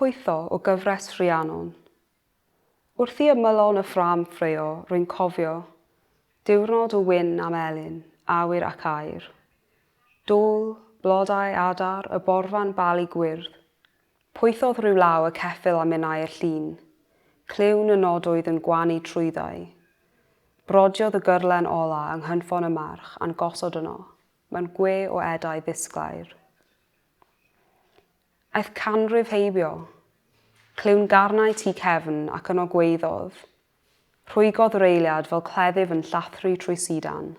pwytho o gyfres Rhiannon. Wrth i ymylon y ffram ffreo, rwy'n cofio, diwrnod o wyn am elyn, awyr ac air. Dôl, blodau adar, y borfan bali gwyrdd. Pwythodd rhyw law y ceffyl a minnau'r llun. Cliwn y nodwydd yn gwanu trwyddau. Brodiodd y gyrlen ola yng nghynffon y march a'n gosod yno, mewn gwe o edau ddisglair. Aeth canrif heibio, cliwn garnau tu cefn ac yno gweiddodd. Rhwygodd yr eiliad fel cleddyf yn llathru trwy sidan.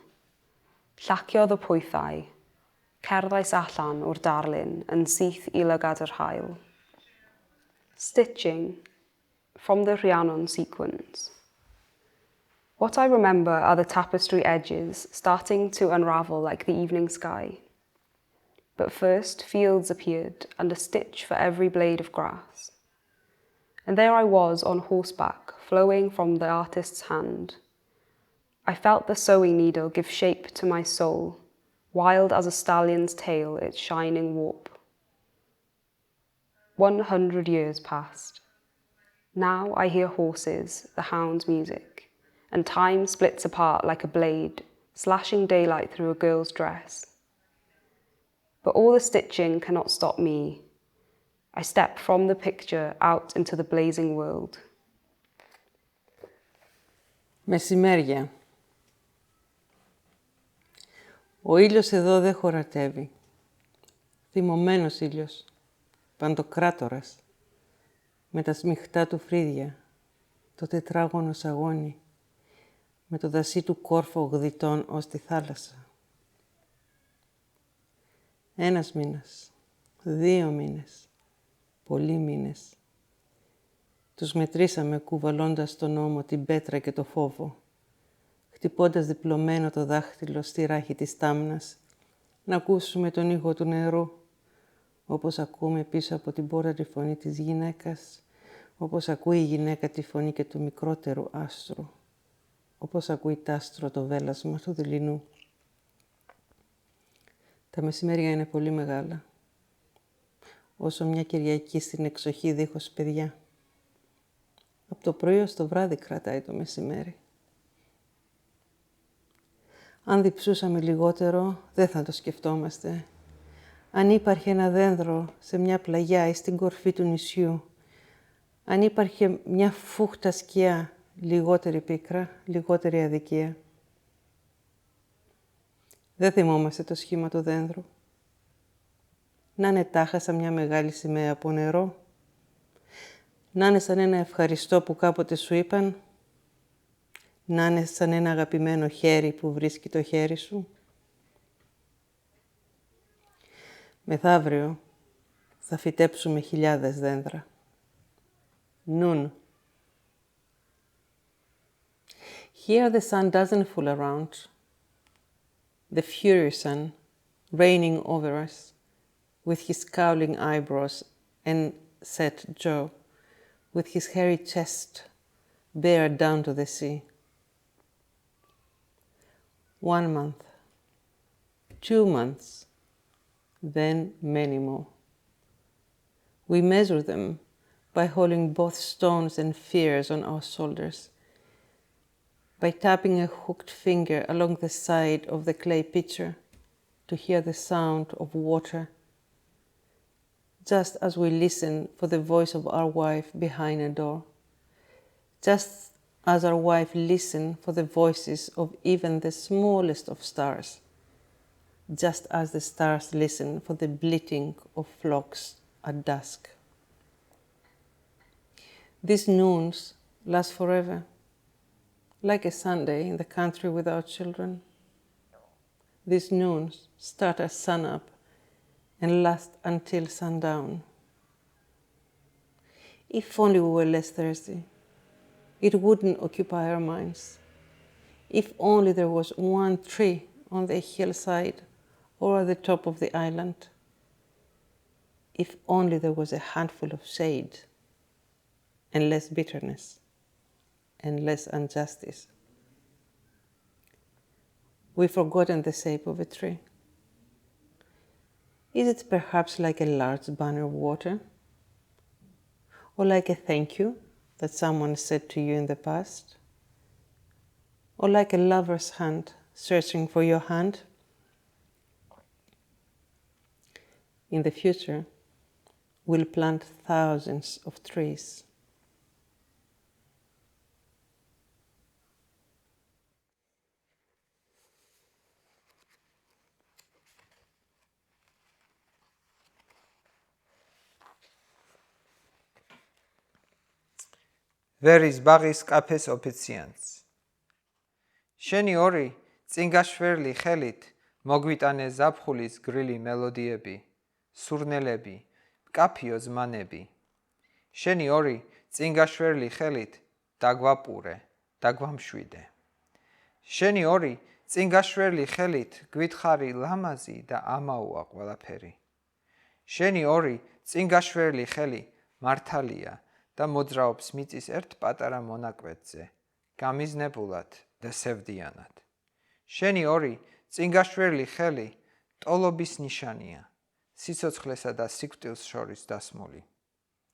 Llaciodd y pwythau, cerddais allan o'r darlun yn syth i lygad yr haul. Stitching from the Rhiannon sequence. What I remember are the tapestry edges starting to unravel like the evening sky. But first fields appeared and a stitch for every blade of grass. And there I was on horseback, flowing from the artist's hand. I felt the sewing needle give shape to my soul, wild as a stallion's tail its shining warp. 100 years passed. Now I hear horses, the hound's music, and time splits apart like a blade, slashing daylight through a girl's dress. But all the stitching cannot stop me. I step from the picture out into the blazing world. Μεσημέρια. Ο ήλιος εδώ δεν χωρατεύει. Θυμωμένος ήλιος, παντοκράτορας, με τα σμιχτά του φρύδια, το τετράγωνο σαγόνι, με το δασί του κόρφο γδιτών ως τη θάλασσα. 1 μήνας, 2 μήνες, πολλοί μήνες. Τους μετρήσαμε κουβαλώντας στον ώμο την πέτρα και το φόβο, χτυπώντας διπλωμένο το δάχτυλο στη ράχη της τάμνας, να ακούσουμε τον ήχο του νερού, όπως ακούμε πίσω από την πόρτα τη φωνή της γυναίκας, όπως ακούει η γυναίκα τη φωνή και του μικρότερου άστρου, όπως ακούει τ' άστρο το βέλασμα του δειλινού. Τα μεσημέρια είναι πολύ μεγάλα, όσο μια Κυριακή στην εξοχή δίχως παιδιά. Από το πρωί ως το βράδυ κρατάει το μεσημέρι. Αν διψούσαμε λιγότερο, δεν θα το σκεφτόμαστε. Αν υπάρχει ένα δένδρο σε μια πλαγιά ή στην κορφή του νησιού, αν υπάρχει μια φούχτα σκιά, λιγότερη πίκρα, λιγότερη αδικία. Δεν θυμόμαστε το σχήμα του δένδρου. Να είναι τάχα σαν μια μεγάλη σημαία από νερό. Να είναι σαν ένα ευχαριστώ που κάποτε σου είπαν. Να είναι σαν ένα αγαπημένο χέρι που βρίσκει το χέρι σου. Μεθαύριο θα φυτέψουμε χιλιάδες δέντρα. Noon. Here the sun doesn't fool around. The furious sun, reigning over us, with his scowling eyebrows and set jaw, with his hairy chest bared down to the sea. 1 month, 2 months, then many more. We measure them by holding both stones and fears on our shoulders, by tapping a hooked finger along the side of the clay pitcher to hear the sound of water, just as we listen for the voice of our wife behind a door, just as our wife listens for the voices of even the smallest of stars, just as the stars listen for the bleating of flocks at dusk. These noons last forever, like a Sunday in the country without children. These noons start at sunup and last until sundown. If only we were less thirsty, it wouldn't occupy our minds. If only there was one tree on the hillside or at the top of the island. If only there was a handful of shade and less bitterness and less injustice. We've forgotten the shape of a tree. Is it perhaps like a large banner of water? or like a thank you that someone said to you in the past, or like a lover's hand searching for your hand. In the future, we'll plant thousands of trees. ვერის ბაღის კაფეს ოფიციანტს. შენი ორი წინგაშვერლი ხელით მოგვიტანე ზაფხულის გრილი მელოდიები, სურნელები, მკაფიო ზმანები. შენი ორი წინგაშვერლი ხელით დაგვაპურე, დაგვამშვიდე. შენი ორი წინგაშვერლი ხელით გვითხარი ლამაზი და ამაოა ყველაფერი. შენი ორი წინგაშვერლი ხელი მართალია და მოძრაობს მიწის ერთ პატარა მონაკვეთზე, გამიზნებულად და სევდიანად. შენი ორი წინგაშვერლი ხელი ტოლობის ნიშანია, სიცოცხლესა და სიკვდილს შორის დასმული.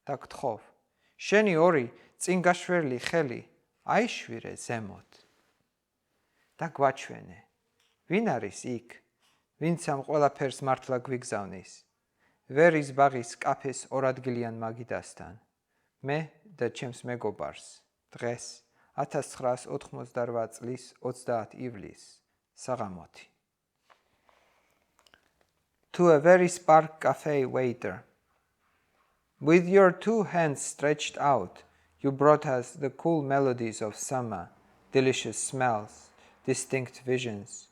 და გთხოვ, შენი ორი წინგაშვერლი ხელი აიშვირე ზემოთ. და გვაჩვენე, ვინ არის იქ, ვინც ამ ყველაფერს მართლა გვიგზავნის, ვერის ბაღის კაფეს ორადგილიან მაგიდასთან. მე და ჩემს მეგობარს დღეს 1988 წლის 30 ივლისს საღამოთი. To a very spark cafe waiter. With your two hands stretched out, you brought us the cool melodies of summer, delicious smells, distinct visions.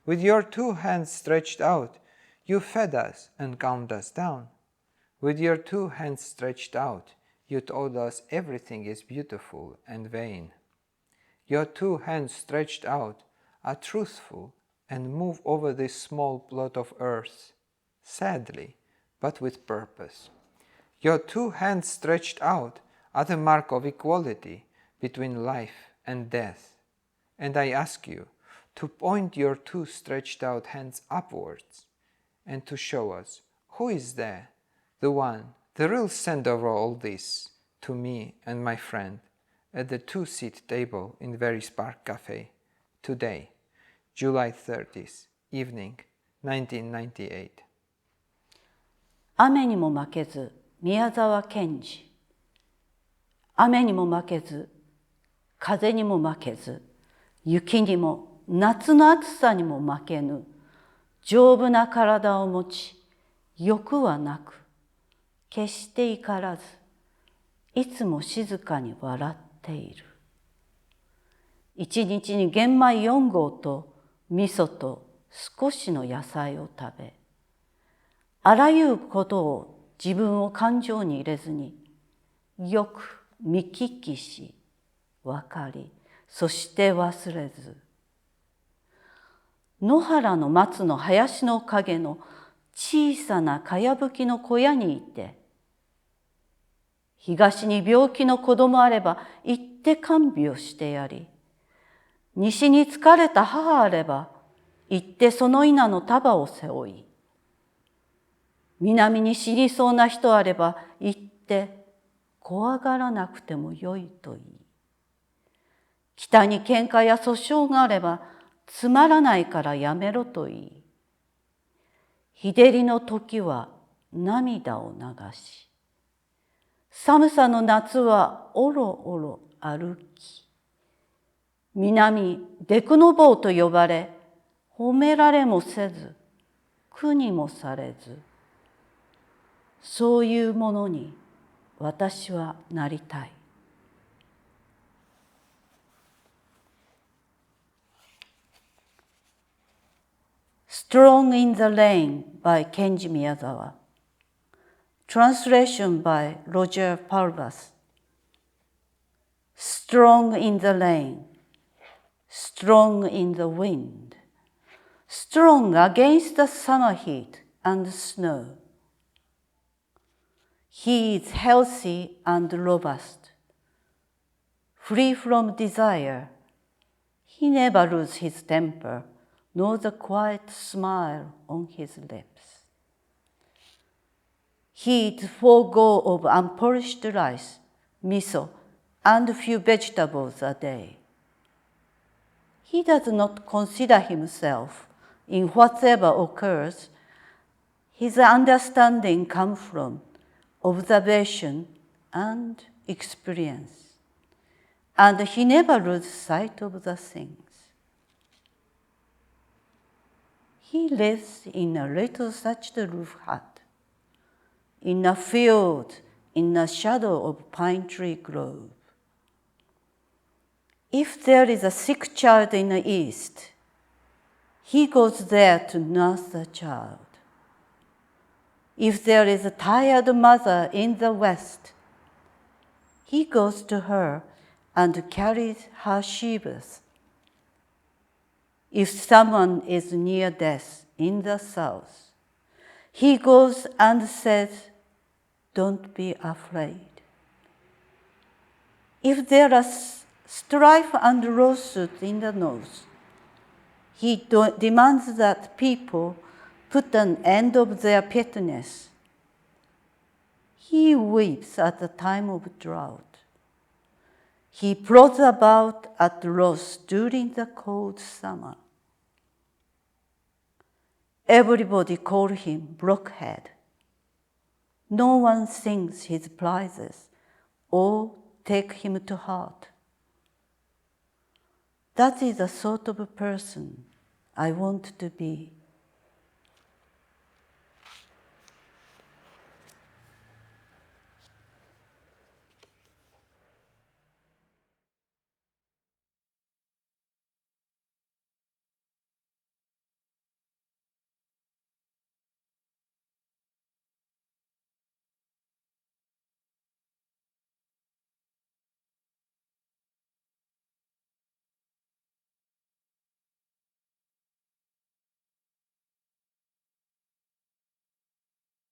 With your two hands stretched out, you fed us and calmed us down. With your two hands stretched out, you told us everything is beautiful and vain. Your two hands stretched out are truthful and move over this small plot of earth, sadly, but with purpose. Your two hands stretched out are the mark of equality between life and death. And I ask you to point your two stretched out hands upwards and to show us who is there, the one, the real sender of all this, to me and my friend, at the two-seat table in Very Spark Cafe, today, July 30th, evening, 1998. 雨にも負けず、宮沢賢治。雨にも負けず、風にも負けず、雪にも夏の暑さにも負けぬ、丈夫な体を持ち、欲はなく、決して怒らず、いつも静かに笑っている。一日に玄米4合と味噌と少しの野菜を食べ、あらゆることを自分を感情に入れずに、よく見聞きし、分かり、そして忘れず。野原の松の林の陰の小さなかやぶきの小屋にいて、東に病気の子供あれば行って看病してやり、西に疲れた母あれば行ってその稲の束を背負い、南に死にそうな人あれば行って怖がらなくてもよいと言い、北に喧嘩や訴訟があればつまらないからやめろと言い、日照りの時は涙を流し、寒さの夏はおろおろ歩き、南デクノボウと呼ばれ、褒められもせず、苦にもされず、そういうものに私はなりたい。Strong in the Rain by Kenji Miyazawa. Translation by Roger Pulvers. Strong in the rain, strong in the wind, strong against the summer heat and snow. He is healthy and robust, free from desire. He never loses his temper, nor the quiet smile on his lips. He'd forego of unpolished rice, miso, and a few vegetables a day. He does not consider himself in whatever occurs. His understanding comes from observation and experience, and he never loses sight of the things. He lives in a little thatched roof hut, in a field in the shadow of pine tree grove. If there is a sick child in the east, he goes there to nurse the child. If there is a tired mother in the west, he goes to her and carries her sheaves. If someone is near death in the south, he goes and says, "Don't be afraid." If there are strife and lawsuits in the north, he demands that people put an end of their pettiness. He weeps at the time of drought. He plods about at loss during the cold summer. Everybody calls him blockhead. No one sings his praises or takes him to heart. That is the sort of person I want to be.